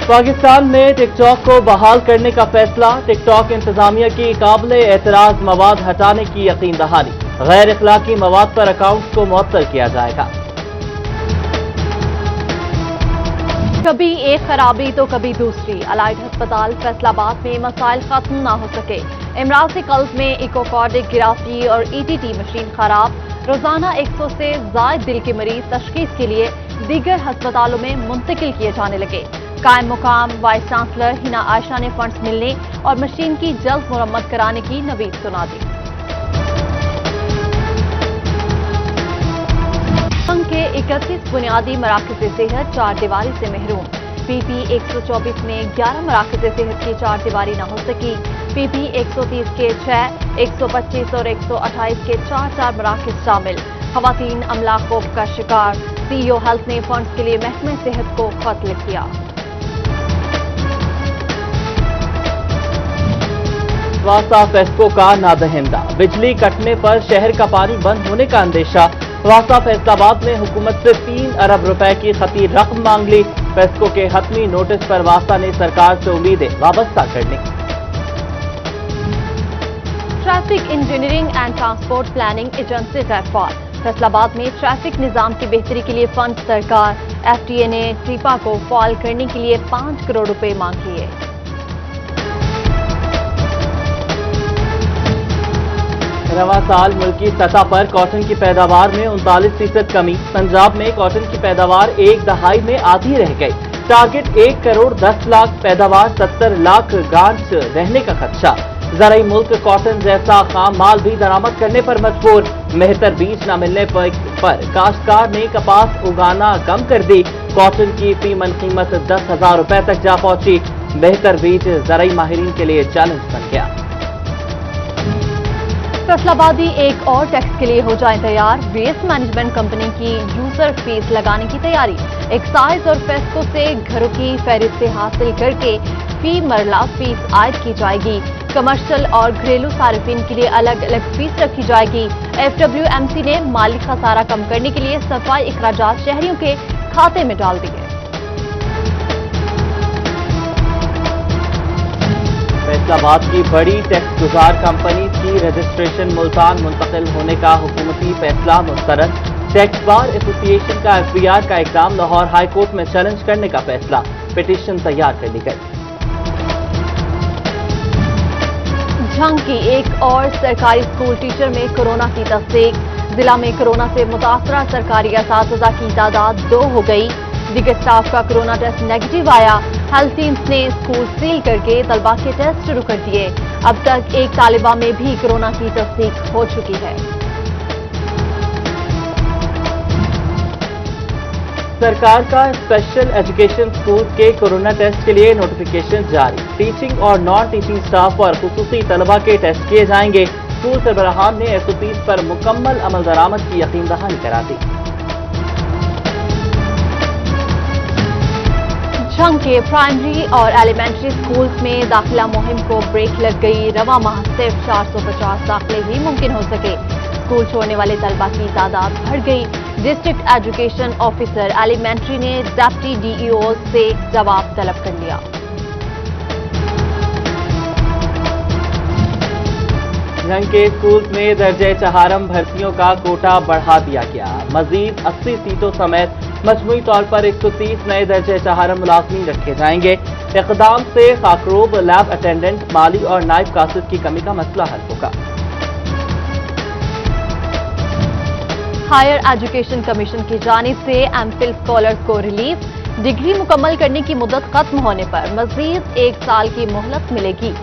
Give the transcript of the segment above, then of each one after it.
पाकिस्तान में टिकटॉक को बहाल करने का फैसला। टिकटॉक इंतजामिया की काबिल एतराज मवाद हटाने की यकीन दहानी। गैर इखलाकी मवाद पर अकाउंट्स को मुअत्तल किया जाएगा। कभी एक खराबी तो कभी दूसरी। अलाइड अस्पताल फैसलाबाद में मसाइल खत्म ना हो सके। इमराजी कल्ब में इकोकॉर्डिक ग्राफी और ईटीटी मशीन खराब। रोजाना 100 से ज्यादा दिल के मरीज तशखीस के लिए दीगर अस्पतालों में मुंतकिल किए जाने लगे। कायम मुकाम वाइस चांसलर हिना आयशा ने फंड्स मिलने और मशीन की जल्द मुरम्मत कराने की नवीद सुना दी। संघ के 31 बुनियादी मराकज़ सेहत 4 दीवारी से महरूम। पीपी 124 में 11 मराकज़ सेहत की 4 दीवारी न हो सकी। पीपी 130 के 6, 125 और 128 के 4 मराकज़ शामिल। खवातीन अमला खौफ का शिकार। सीईओ हेल्थ ने फंड्स के लिए महकमे सेहत को खत लिख दिया। वासा फेस्को का नादहिंदा। बिजली कटने पर शहर का पानी बंद होने का अंदेशा। वासा फैसलाबाद में हुकूमत से 3 अरब रुपए की खती रकम मांग ली। फेस्को के हतमी नोटिस पर वासा ने सरकार से उम्मीदें वाबस्ता करने। Traffic engineering and transport planning agency गैरफाल। फैसलाबाद में ट्रैफिक निजाम की बेहतरी के लिए फंड सरकार। एफटीए ने ट्रीपा को फॉल करने के लिए 5 करोड़ रुपए मांग किए। रवा साल मुल्की सतह पर कॉटन की पैदावार में 39% कमी। पंजाब में कॉटन की पैदावार एक दहाई में आधी रह गई। टारगेट 1 करोड़ 10 लाख, पैदावार 70 लाख गांठ रहने का खदशा। ज़राई मुल्क कॉटन जैसा खाम माल भी दरामद करने पर मजबूर। बेहतर बीज न मिलने पर काश्तकार ने कपास उगाना कम कर दी। कॉटन की फी मन कीमत 10,000 रुपए तक जा पहुंची। बेहतर बीज ज़राई माहिरीन के लिए चैलेंज बन गया। फैसलाबादी एक और टैक्स के लिए हो जाए तैयार। वेस्ट मैनेजमेंट कंपनी की यूजर फीस लगाने की तैयारी। एक्साइज और फेस्को से घरों की फहरिस्तें हासिल करके फी मरला फीस आयद की जाएगी। कमर्शियल और घरेलू सार्फिन के लिए अलग अलग फीस रखी जाएगी। FWMC ने माली खसारा कम करने के लिए सफाई अखराजात शहरियों के खाते में डाल दिए। फैसलाबाद की बड़ी टैक्स गुजार कंपनी की रजिस्ट्रेशन मुल्तान मुंतकिल होने का हुकूमती फैसला मुस्तरद। टैक्स बार एसोसिएशन का FBR का इकदाम लाहौर हाई कोर्ट में चैलेंज करने का फैसला। पिटीशन तैयार कर ली गई। झंग की एक और सरकारी स्कूल टीचर में कोरोना की तस्दीक। जिला में कोरोना से मुतासरा सरकारी असातिज़ा की तादाद 2 हो गई। दीगर स्टाफ का कोरोना टेस्ट नेगेटिव आया। हेल्थ टीम्स ने स्कूल सील करके तलबा के टेस्ट शुरू कर दिए। अब तक एक तालिबा में भी कोरोना की तस्दीक हो चुकी है। सरकार का स्पेशल एजुकेशन स्कूल के कोरोना टेस्ट के लिए नोटिफिकेशन जारी। टीचिंग और नॉन टीचिंग स्टाफ और खुसूसी तलबा के टेस्ट किए जाएंगे। स्कूल सरबराहान ने SOPs पर मुकम्मल अमल दरामद की यकीन दहानी करा दी। झंग के प्राइमरी और एलिमेंट्री स्कूल्स में दाखिला मुहिम को ब्रेक लग गई। रवा माह सिर्फ 450 दाखिले ही मुमकिन हो सके। स्कूल छोड़ने वाले तलबा की तादाद बढ़ गई। डिस्ट्रिक्ट एजुकेशन ऑफिसर एलिमेंट्री ने डिप्टी DEO से जवाब तलब कर लिया। झंग के स्कूल्स में दर्जे चहारम भर्तियों का कोटा बढ़ा दिया गया। मजीद 80 सीटों समेत मजमूई तौर पर 130 नए दर्जे चहारम मुलाजमीन रखे जाएंगे। इक़दाम से खाकरोब, लैब अटेंडेंट, माली और नायब कासिद की कमी का मसला हल होगा। हायर एजुकेशन कमीशन की जानिब से MPhil स्कॉलर्स को रिलीफ। डिग्री मुकम्मल करने की मुद्दत खत्म होने पर मजीद 1 साल की मोहलत मिलेगी।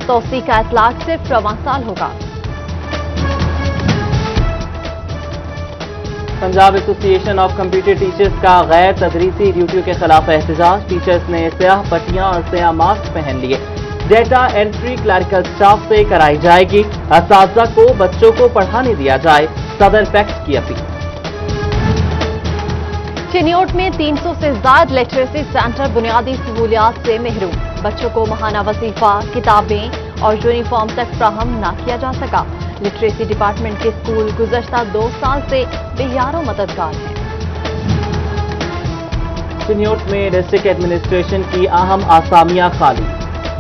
तौसीक का इतलाक सिर्फ रवां साल होगा। Punjab association of computer teachers का गैर तदरीसी ड्यूटियों के खिलाफ एहतजाज। टीचर्स ने स्याह पट्टियां और स्याह मास्क पहन लिए। डेटा एंट्री क्लरिकल स्टाफ से कराई जाएगी। असातिज़ा को बच्चों को पढ़ाने दिया जाए। सदर फैक्ट की अपील। चिन्योट में 300 से ज्यादा लिटरेसी सेंटर बुनियादी सहूलियात से महरूम। बच्चों को माहाना वजीफा, किताबें और यूनिफॉर्म तक फ्राहम न किया जा सका। लिटरेसी डिपार्टमेंट के स्कूल गुज़श्ता 2 साल से बेयारो मददगार हैं। चिन्योट में डिस्ट्रिक्ट एडमिनिस्ट्रेशन की अहम आसामियां खाली,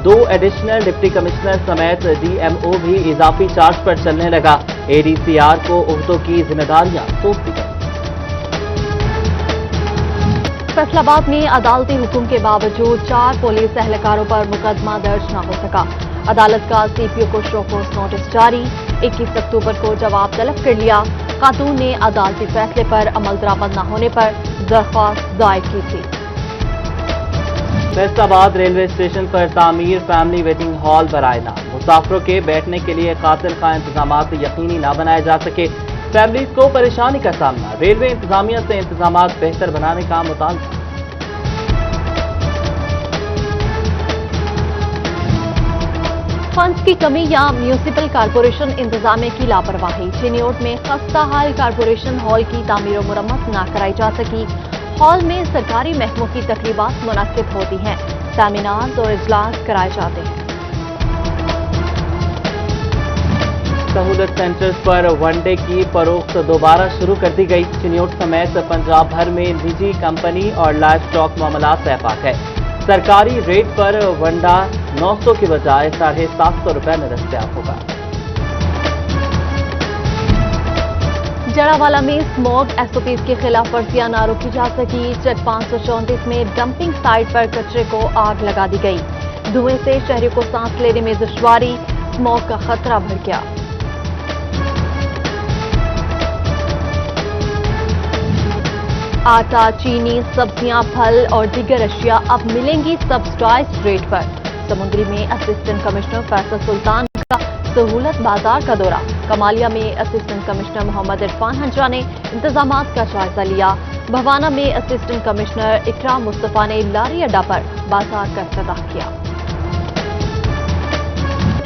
2 एडिशनल डिप्टी कमिश्नर समेत डीएमओ भी इजाफी चार्ज पर चलने लगा। एडीसीआर को ओहदों की जिम्मेदारियां सौंप दी गई। फैसलाबाद में अदालती हुक्म के बावजूद 4 पुलिस एहलकारों पर मुकदमा दर्ज न हो सका। अदालत का सीपीओ को शोकॉज नोटिस जारी, 21 अक्टूबर को जवाब तलब कर लिया। खातून ने अदालती फैसले पर अमल दरामद न होने पर दरख्वास्त दायर की थी। फैसलाबाद रेलवे स्टेशन पर तामीर फैमिली वेटिंग हॉल बराए नाम, मुसाफिरों के बैठने के लिए कातिल का इंतजामात यकीनी न बनाए जा सके। फैमिलीज को परेशानी का सामना, रेलवे इंतजामिया से इंतजामात बेहतर बनाने का मुतालबा। फंड्स की कमी या म्यूनिसिपल कारपोरेशन इंतजामिया की लापरवाही, चिन्योट में खस्ता हाल कारपोरेशन हॉल की तामीर और मुरम्मत न कराई जा सकी। हॉल में सरकारी महकमों की तकरीबात मुनक्किद होती हैं, सेमिनार्स और इजलास कराए जाते हैं। सहूलत सेंटर्स पर वनडे की फरोख्त दोबारा शुरू कर दी गई। चिन्योट समेत पंजाब भर में निजी कंपनी और लाइव स्टॉक मामला सहपाक है। सरकारी रेट पर वनडा 900 की बजाय 750 रुपए में दस्तयाब होगा। जड़ावाला में स्मॉग एसओपीज की खिलाफ वर्जियां न रोकी जा सकी। चेक 534 में डंपिंग साइट पर कचरे को आग लगा दी गई। धुएं से शहरियों को सांस लेने में दुश्वारी, स्मॉग का खतरा बढ़ गया। आटा, चीनी, सब्जियां, फल और दीगर अशिया अब मिलेंगी सब्सिडाइज्ड रेट पर। समुद्री में असिस्टेंट कमिश्नर फैसल सुल्तान का सहूलत बाजार का दौरा। कमालिया में असिस्टेंट कमिश्नर मोहम्मद इरफान हंजा ने इंतजामात का जायजा लिया। भवाना में असिस्टेंट कमिश्नर इकराम मुस्तफा ने लारी अड्डा पर बाजार का इफ्तिताह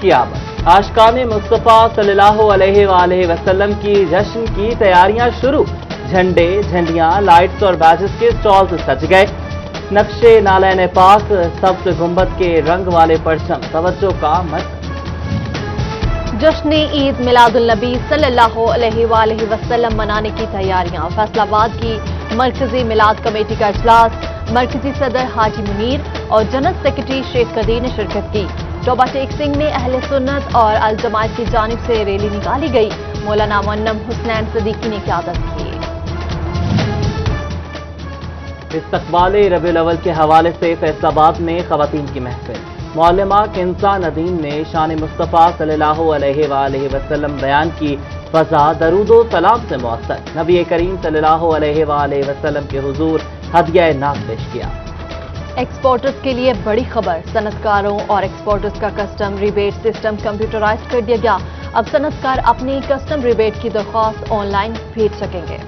किया। आशिकाने मुस्तफा सल्लल्लाहु अलैहि वसल्लम की जश्न की तैयारियां शुरू। झंडे, झंडियां, लाइट्स और बैजेस के स्टॉल्स सज गए। नक्शे नालैन पाक, सब्ज गुंबद के रंग वाले परचम तवज्जो का मर्कज। जश्न ईद मिलादुल नबी सल्लल्लाहु अलैहि वसल्लम मनाने की तैयारियां। फैसलाबाद की मरकजी मिलाद कमेटी का इजलास, मरकजी सदर हाजी मुनीर और जनरल सेक्रेटरी शेख कदीर ने शिरकत की। टोबा टेक सिंह में अहले सुन्नत और अल जमात की जानिब से रैली निकाली गई। मौलाना मुन्नम हुसनैन सदीकी ने क़यादत की। इस्तकबाल रबीउल अव्वल के हवाले से फैसलाबाद में खवातीन की महफिल। मौलमा किंसा नदीम ने शान मुस्तफ़ा सल्लल्लाहु अलैहि वसल्लम बयान की फजा दरूदो सलाम से मुअत्तर। नबी करीम सल्लल्लाहु अलैहि वसल्लम के हुजूर हदिया नाज़ पेश किया। एक्सपोर्टर्स के लिए बड़ी खबर, सनतकारों और एक्सपोर्टर्स का कस्टम रिबेट सिस्टम कंप्यूटराइज कर दिया गया। अब सनतकार अपनी कस्टम रिबेट की दरख्वास्त ऑनलाइन भेज सकेंगे।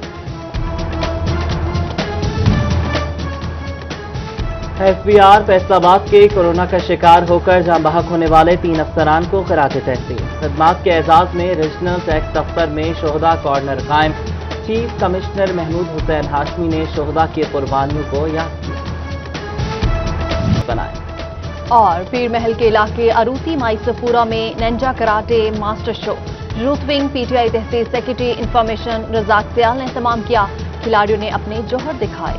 एफबीआर फैसलाबाद के कोरोना का शिकार होकर जाँ बहक होने वाले 3 अफसरान को खराज तहसील। खदमात के एजाज में रीजनल टैक्स दफ्तर में शोहदा कॉर्नर कायम। चीफ कमिश्नर महमूद हुसैन हाशमी ने शोहदा की कुर्बानियों को याद किया। और पीर महल के इलाके अरूती माई सफूरा में ninja karate master show. Youth wing PTI tehsil secretary information Razzaq Sial ने तमाम किया। खिलाड़ियों ने अपने जौहर दिखाए।